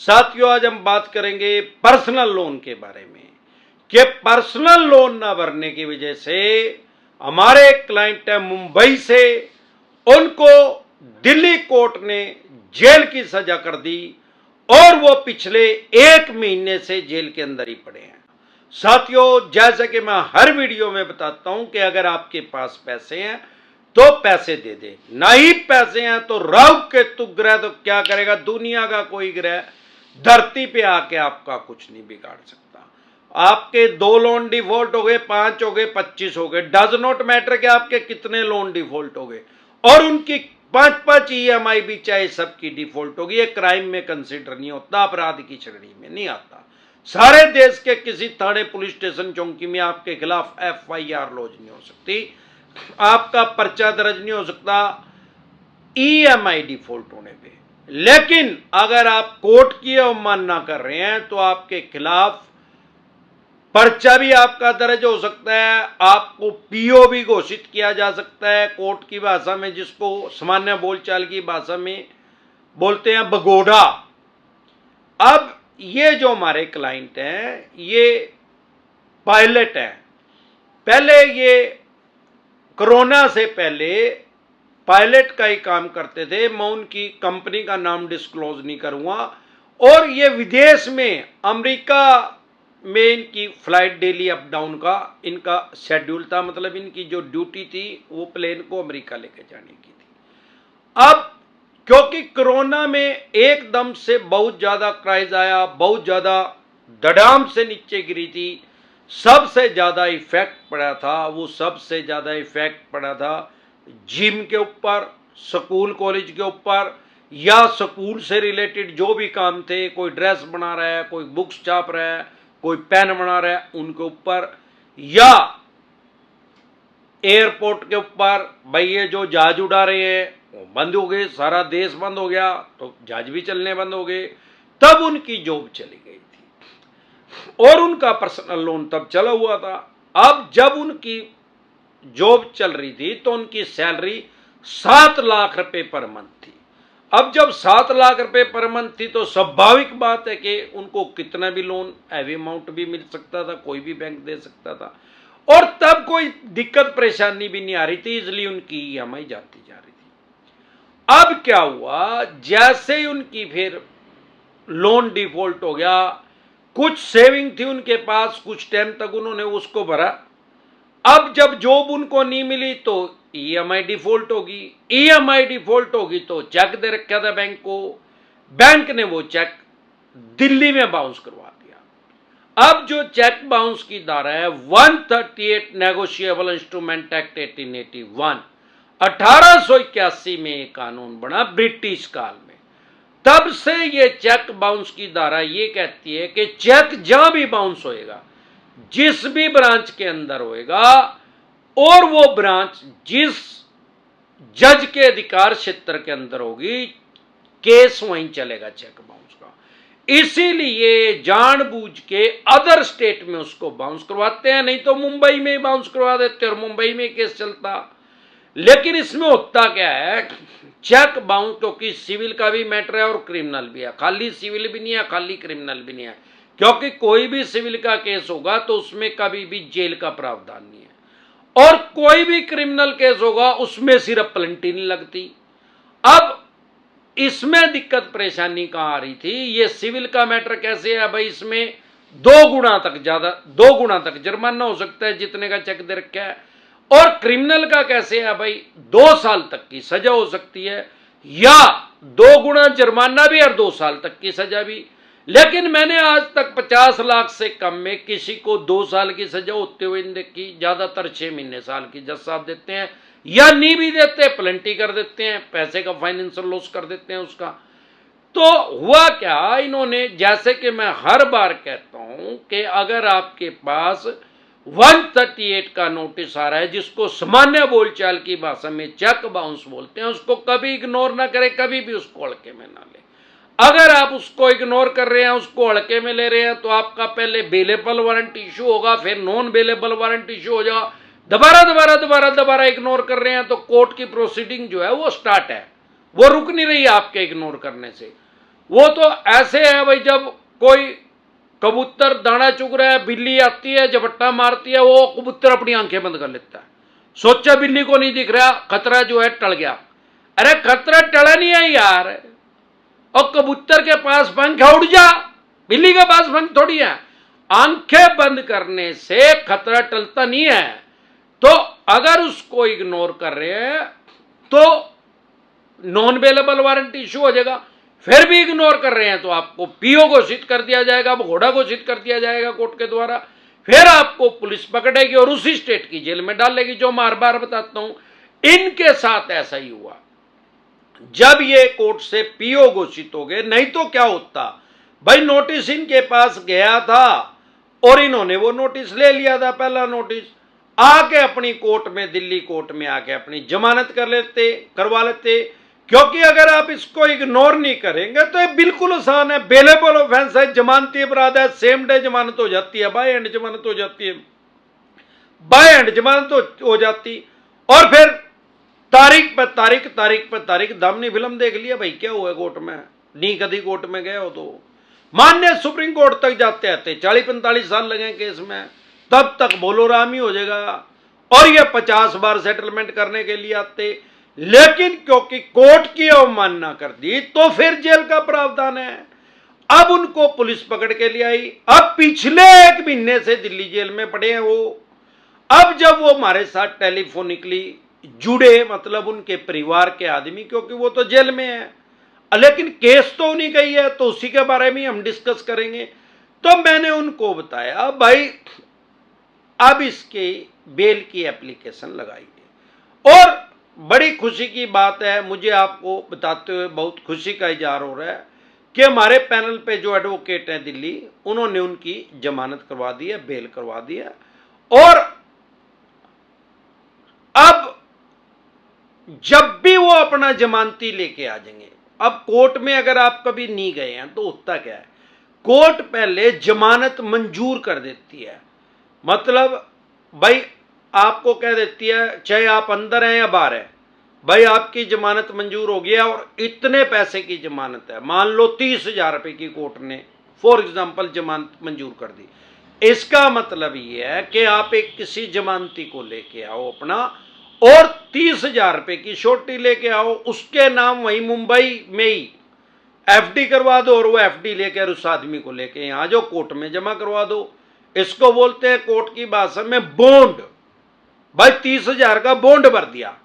साथियों, आज हम बात करेंगे पर्सनल लोन के बारे में कि पर्सनल लोन ना भरने की वजह से हमारे एक क्लाइंट है मुंबई से, उनको दिल्ली कोर्ट ने जेल की सजा कर दी और वो पिछले 1 महीने से जेल के अंदर ही पड़े हैं। साथियों, जैसे कि मैं हर वीडियो में बताता हूं कि अगर आपके पास पैसे हैं तो पैसे दे दे, ना ही पैसे हैं तो राहु केतु ग्रह तो क्या करेगा, दुनिया का कोई ग्रह धरती पे आके आपका कुछ नहीं बिगाड़ सकता। आपके 2 लोन डिफॉल्ट हो गए, 5 हो गए, 25 हो गए, डज नॉट मैटर कि आपके कितने लोन डिफॉल्ट हो गए, और उनकी 5-5 EMI भी चाहे सबकी डिफॉल्ट होगी, ये क्राइम में कंसिडर नहीं होता, अपराध की श्रेणी में नहीं आता। सारे देश के किसी थाने, पुलिस स्टेशन, चौकी में आपके खिलाफ FIR लॉन्च नहीं हो सकती, आपका पर्चा दर्ज नहीं हो सकता EMI डिफॉल्ट होने पे। लेकिन अगर आप कोर्ट की अवमानना कर रहे हैं तो आपके खिलाफ पर्चा भी आपका दर्ज हो सकता है, आपको PO भी घोषित किया जा सकता है कोर्ट की भाषा में, जिसको सामान्य बोलचाल की भाषा में बोलते हैं बगोड़ा। अब ये जो हमारे क्लाइंट हैं ये पायलट हैं, पहले ये कोरोना से पहले पायलट का ही काम करते थे, मैं उनकी कंपनी का नाम डिस्क्लोज नहीं करूंगा, और ये विदेश में अमेरिका में इनकी फ्लाइट डेली अप डाउन का इनका शेड्यूल था, मतलब इनकी जो ड्यूटी थी वो प्लेन को अमेरिका लेके जाने की थी। अब क्योंकि कोरोना में एकदम से बहुत ज्यादा क्राइज आया, बहुत ज्यादा धड़ाम से नीचे गिरी थी, सबसे ज्यादा इफेक्ट पड़ा था, वो सबसे ज्यादा इफेक्ट पड़ा था जिम के ऊपर, स्कूल कॉलेज के ऊपर, या स्कूल से रिलेटेड जो भी काम थे, कोई ड्रेस बना रहा है, कोई बुक्स छाप रहा है, कोई पेन बना रहा है, उनके ऊपर, या एयरपोर्ट के ऊपर, भाई ये जो जहाज उड़ा रहे हैं वो बंद हो गए, सारा देश बंद हो गया तो जहाज भी चलने बंद हो गए, तब उनकी जॉब चली गई थी और उनका पर्सनल लोन तब चला हुआ था। अब जब उनकी जॉब चल रही थी तो उनकी सैलरी 7 लाख रुपए पर मंथ थी। अब जब 7 लाख रुपए पर मंथ थी तो स्वाभाविक बात है कि उनको कितना भी लोन, हैवी अमाउंट भी मिल सकता था, कोई भी बैंक दे सकता था, और तब कोई दिक्कत परेशानी भी नहीं आ रही थी, इसलिए उनकी EMI जाती जा रही थी। अब क्या हुआ, जैसे ही उनकी फिर लोन डिफॉल्ट हो गया, कुछ सेविंग थी उनके पास, कुछ टाइम तक उन्होंने उसको भरा। अब जब जॉब उनको नहीं मिली तो EMI डिफॉल्ट होगी, EMI डिफॉल्ट होगी तो चेक दे रखा था बैंक को, बैंक ने वो चेक दिल्ली में बाउंस करवा दिया। अब जो चेक बाउंस की धारा है 138 नेगोशिएबल इंस्ट्रूमेंट एक्ट 1881, 1881 में एक कानून बना ब्रिटिश काल में, तब से ये चेक बाउंस की धारा ये कहती है कि चेक जहां भी बाउंस होएगा, जिस भी ब्रांच के अंदर होएगा, और वो ब्रांच जिस जज के अधिकार क्षेत्र के अंदर होगी, केस वहीं चलेगा चेक बाउंस का। इसीलिए जानबूझ के अदर स्टेट में उसको बाउंस करवाते हैं, नहीं तो मुंबई में बाउंस करवा देते और मुंबई में केस चलता। लेकिन इसमें होता क्या है, चेक बाउंस क्योंकि सिविल का भी मैटर है और क्रिमिनल भी है, खाली सिविल भी नहीं है, खाली क्रिमिनल भी नहीं है, क्योंकि कोई भी सिविल का केस होगा तो उसमें कभी भी जेल का प्रावधान नहीं है, और कोई भी क्रिमिनल केस होगा उसमें सिर्फ पेनल्टी नहीं लगती। अब इसमें दिक्कत परेशानी कहां आ रही थी, ये सिविल का मैटर कैसे है भाई, इसमें 2 गुना तक जुर्माना हो सकता है जितने का चेक दे रखा है, और क्रिमिनल का कैसे है भाई, 2 साल तक की सजा हो सकती है, या 2 गुना जुर्माना भी और 2 साल तक की सजा भी। लेकिन मैंने आज तक 50 लाख से कम में किसी को 2 साल की सजा होते हुए नहीं देखी, ज्यादातर 6 महीने साल की जज साहब देते हैं, या नहीं भी देते पेनल्टी कर देते हैं, पैसे का फाइनेंशियल लॉस कर देते हैं उसका। तो हुआ क्या, इन्होंने, जैसे कि मैं हर बार कहता हूं कि अगर आपके पास 138 का नोटिस आ रहा है, जिसको सामान्य बोलचाल की भाषा में चेक बाउंस बोलते हैं, उसको कभी इग्नोर ना करें, कभी भी उसको हल्के में ना ले। अगर आप उसको इग्नोर कर रहे हैं, उसको हल्के में ले रहे हैं, तो आपका पहले बेलेबल वारंट इशू होगा, फिर नॉन बेलेबल वारंट इशू हो जाएगा, दोबारा इग्नोर कर रहे हैं तो कोर्ट की प्रोसीडिंग जो है वो स्टार्ट है, वो रुक नहीं रही आपके इग्नोर करने से। वो तो ऐसे है भाई, जब कोई कबूतर दाना चुग रहा है, बिल्ली आती है झपट्टा मारती है, वो कबूतर अपनी आंखें बंद कर लेता है, सोचा बिल्ली को नहीं दिख रहा, खतरा जो है टल गया। अरे खतरा टला नहीं है यार, और कबूतर के पास पंख है, उड़ जा, बिल्ली के पास पंख थोड़ी है। आंखें बंद करने से खतरा टलता नहीं है। तो अगर उसको इग्नोर कर रहे हैं तो नॉन अवेलेबल वारंट इश्यू हो जाएगा। फिर भी इग्नोर कर रहे हैं तो आपको पीओ घोषित कर दिया जाएगा, भगोड़ा घोषित कर दिया जाएगा कोर्ट के द्वारा। फिर आपको पुलिस पकड़ेगी और उसी स्टेट की जेल में डालेगी, जो मैं हर बार बताता हूं। इनके साथ ऐसा ही हुआ, जब ये कोर्ट से पीओ घोषित हो गए। नहीं तो क्या होता भाई, नोटिस इनके पास गया था और इन्होंने वो नोटिस ले लिया था, पहला नोटिस, आके अपनी कोर्ट में, दिल्ली कोर्ट में आके अपनी जमानत करवा लेते। क्योंकि अगर आप इसको इग्नोर नहीं करेंगे तो ये बिल्कुल आसान है, बेलेबल ऑफेंस है, जमानती अपराध है, सेम डे जमानत हो जाती है, बाय एंड जमानत हो जाती है, बाय एंड जमानत हो जाती। और फिर तारीख पर तारीख, तारीख पर तारीख, दामनी फिल्म देख लिया भाई क्या हुआ कोर्ट में। नहीं कभी कोर्ट में गए हो तो मान्य सुप्रीम कोर्ट तक जाते आते 40-45 साल लगे केस में, तब तक बोलो राम ही हो जाएगा। और ये 50 बार सेटलमेंट करने के लिए आते, लेकिन क्योंकि कोर्ट की अवमानना कर दी तो फिर जेल का प्रावधान है। अब उनको पुलिस पकड़ के ले आई, अब पिछले 1 महीने से दिल्ली जेल में पड़े हैं वो। अब जब वो हमारे साथ टेलीफोनिकली जुड़े, मतलब उनके परिवार के आदमी, क्योंकि वो तो जेल में है, लेकिन केस तो उन्हीं का ही है, तो उसी के बारे में हम डिस्कस करेंगे। तो मैंने उनको बताया भाई अब इसके बेल की एप्लीकेशन लगाइए। और बड़ी खुशी की बात है, मुझे आपको बताते हुए बहुत खुशी का इजहार हो रहा है कि हमारे पैनल पे जो एडवोकेट हैं दिल्ली, उन्होंने उनकी जमानत करवा दी है, बेल करवा दी है। और अब जब भी वो अपना जमानती लेके आ जाएंगे, अब कोर्ट में अगर आप कभी नहीं गए हैं तो होता क्या है, कोर्ट पहले जमानत मंजूर कर देती है। मतलब भाई आपको कह देती है, चाहे आप अंदर हैं या बाहर हैं, भाई आपकी जमानत मंजूर हो गया और इतने पैसे की जमानत है, मान लो 30,000 रुपए की कोर्ट ने फॉर एग्जाम्पल जमानत मंजूर कर दी। इसका मतलब ये है कि आप एक किसी जमानती को लेके आओ अपना, और 30,000 रुपए की छोटी लेके आओ, उसके नाम वहीं मुंबई में ही एफडी करवा दो, और वो एफडी लेकर उस आदमी को लेके यहां जो कोर्ट में जमा करवा दो। इसको बोलते हैं कोर्ट की भाषा में बॉन्ड। भाई 30,000 का बॉन्ड भर दिया,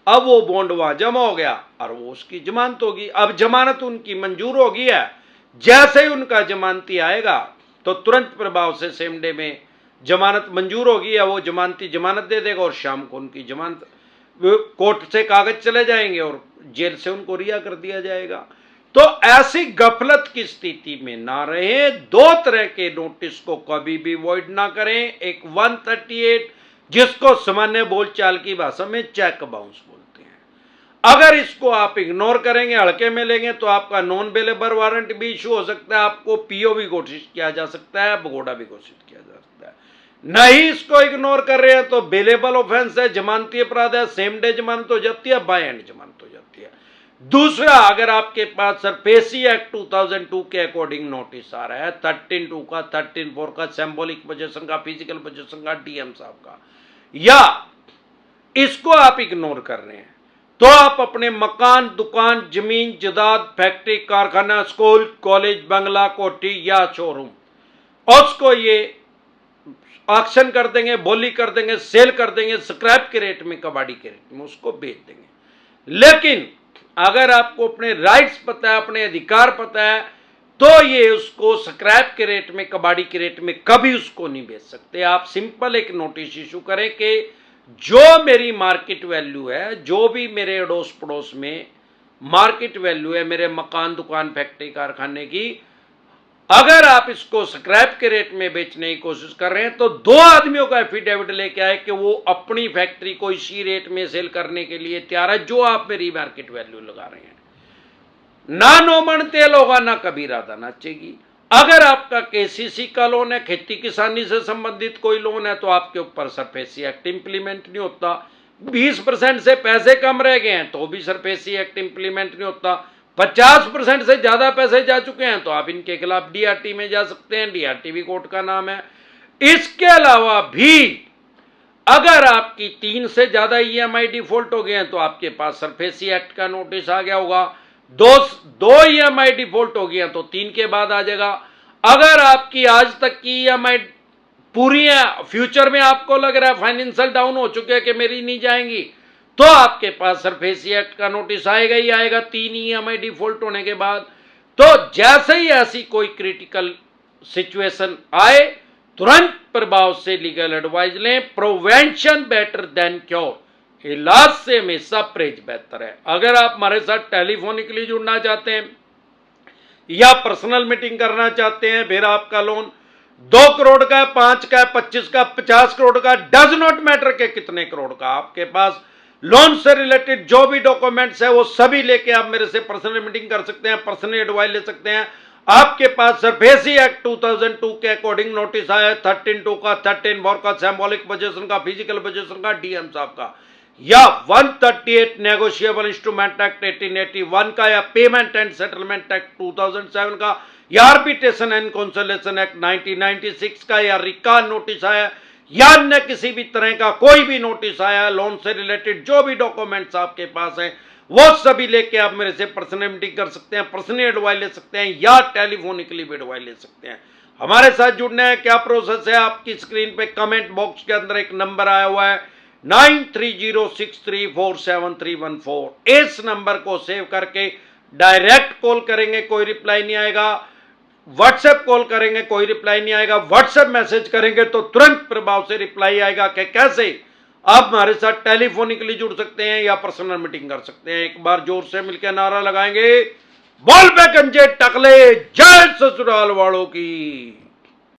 अब वो बॉन्ड वहां जमा हो गया और वो उसकी जमानत होगी। अब जमानत उनकी मंजूर हो गई है, जैसे ही उनका जमानती आएगा तो तुरंत प्रभाव से सेम डे में जमानत मंजूर होगी है, वो जमानती जमानत दे देगा और शाम को उनकी जमानत, कोर्ट से कागज चले जाएंगे और जेल से उनको रिहा कर दिया जाएगा। तो ऐसी गफलत की स्थिति में ना रहे, 2 तरह के नोटिस को कभी भी वॉइड ना करें। एक 138 जिसको सामान्य बोलचाल की भाषा में चेक बाउंस बोलते हैं, अगर इसको आप इग्नोर करेंगे, हल्के में लेंगे, तो आपका नॉन अवेलेबल वारंट भी इशू हो सकता है, आपको पीओ भी घोषित किया जा सकता है, भगोड़ा भी घोषित किया जा सकता है। नहीं इसको इग्नोर कर रहे हैं तो बेलेबल ऑफेंस है, जमानती अपराध है, सेम डे जमानत हो जाती है, बाय एंड जमानत हो जाती है। दूसरा, अगर आपके पास सरफेसी एक्ट 2002 के अकॉर्डिंग नोटिस आ रहा है, 13(2) का, 13(4) का, सिंबॉलिक पोजेशन का, फिजिकल पोजेशन का, डीएम साहब का, या इसको आप इग्नोर कर रहे हैं, तो आप अपने मकान, दुकान, जमीन, जायदाद, फैक्ट्री, कारखाना, स्कूल, कॉलेज, बंगला, कोठी या शोरूम, उसको ये ऑक्शन कर देंगे, बोली कर देंगे, सेल कर देंगे, स्क्रैप के रेट में, कबाड़ी के रेट में उसको बेच देंगे। लेकिन अगर आपको अपने राइट्स पता है, अपने अधिकार पता है, तो ये उसको स्क्रैप के रेट में, कबाड़ी के रेट में कभी उसको नहीं बेच सकते। आप सिंपल एक नोटिस इशू करें कि जो मेरी मार्केट वैल्यू है, जो भी मेरे अड़ोस पड़ोस में मार्केट वैल्यू है मेरे मकान, दुकान, फैक्ट्री, कारखाने की, अगर आप इसको स्क्रैप के रेट में बेचने की कोशिश कर रहे हैं तो 2 आदमियों का एफिडेविट लेके आए कि वो अपनी फैक्ट्री को इसी रेट में सेल करने के लिए तैयार है जो आप मेरी मार्केट वैल्यू लगा रहे हैं। ना नौमन तेल होगा, ना कभी राधा नाचेगी। अगर आपका केसीसी का लोन है, खेती किसानी से संबंधित कोई लोन है, तो आपके ऊपर सरफेसी एक्ट इंप्लीमेंट नहीं होता। 20% से पैसे कम रह गए हैं तो भी सरफेसी एक्ट इंप्लीमेंट नहीं होता। 50% से ज्यादा पैसे जा चुके हैं तो आप इनके खिलाफ डीआरटी में जा सकते हैं। डीआरटी भी कोर्ट का नाम है। इसके अलावा भी अगर आपकी 3 से ज्यादा ईएमआई डिफॉल्ट हो गए हैं तो आपके पास सरफेसी एक्ट का नोटिस आ गया होगा। दो ईएमआई डिफॉल्ट हो गई हैं तो 3 के बाद आ जाएगा। अगर आपकी आज तक की ईएमआई पूरी है, फ्यूचर में आपको लग रहा है फाइनेंशियल डाउन हो चुके हैं कि मेरी नहीं जाएंगी, तो आपके पास सरफेसी एक्ट का नोटिस आएगा ही आएगा 3 ईएमआई डिफॉल्ट होने के बाद। तो जैसे ही ऐसी कोई क्रिटिकल सिचुएशन आए तुरंत प्रभाव से लीगल एडवाइस लें। प्रिवेंशन बेटर देन क्योर, इलाज से हमेशा परहेज बेहतर है। अगर आप हमारे साथ टेलीफोनिकली जुड़ना चाहते हैं या पर्सनल मीटिंग करना चाहते हैं, फिर आपका लोन 2 करोड़ का है, 5 का है, 25 का, 50 करोड़ का, डज नॉट मैटर के कितने करोड़ का, आपके पास लोन से रिलेटेड जो भी डॉक्यूमेंट्स है वो सभी लेके आप मेरे से पर्सनल मीटिंग कर सकते हैं, पर्सनल एडवाइस ले सकते हैं। आपके पास सरफेसी एक्ट 2002 के अकॉर्डिंग नोटिस आया है, 13(2) का, 13(4) का, सिंबॉलिक पोजीशन का, फिजिकल पोजीशन का, डीएम साहब का, या 138 नेगोशिएबल इंस्ट्रूमेंट एक्ट 1881 का, या पेमेंट एंड सेटलमेंट एक्ट 2007 का, या आर्बिट्रेशन एंड कंसोलिडेशन एक्ट 1996 का, या रिका नोटिस आया, या अन्य किसी भी तरह का कोई भी नोटिस आया लोन से रिलेटेड, जो भी डॉक्यूमेंट्स आपके पास हैं वो सभी लेके आप मेरे से पर्सनल मीटिंग कर सकते हैं, पर्सनल एडवाइस ले सकते हैं, या टेलीफोनिकली भी एडवाइस ले सकते हैं। हमारे साथ जुड़ने है क्या प्रोसेस है, आपकी स्क्रीन पे कमेंट बॉक्स के अंदर एक नंबर आया हुआ है 9306347314। इस नंबर को सेव करके डायरेक्ट कॉल करेंगे, कोई रिप्लाई नहीं आएगा। व्हाट्सएप कॉल करेंगे, कोई रिप्लाई नहीं आएगा। व्हाट्सएप मैसेज करेंगे तो तुरंत प्रभाव से रिप्लाई आएगा कि कैसे आप हमारे साथ टेलीफोनिकली जुड़ सकते हैं या पर्सनल मीटिंग कर सकते हैं। एक बार जोर से मिलकर नारा लगाएंगे, बोल बे गंजे टकले, जय ससुराल वालों की।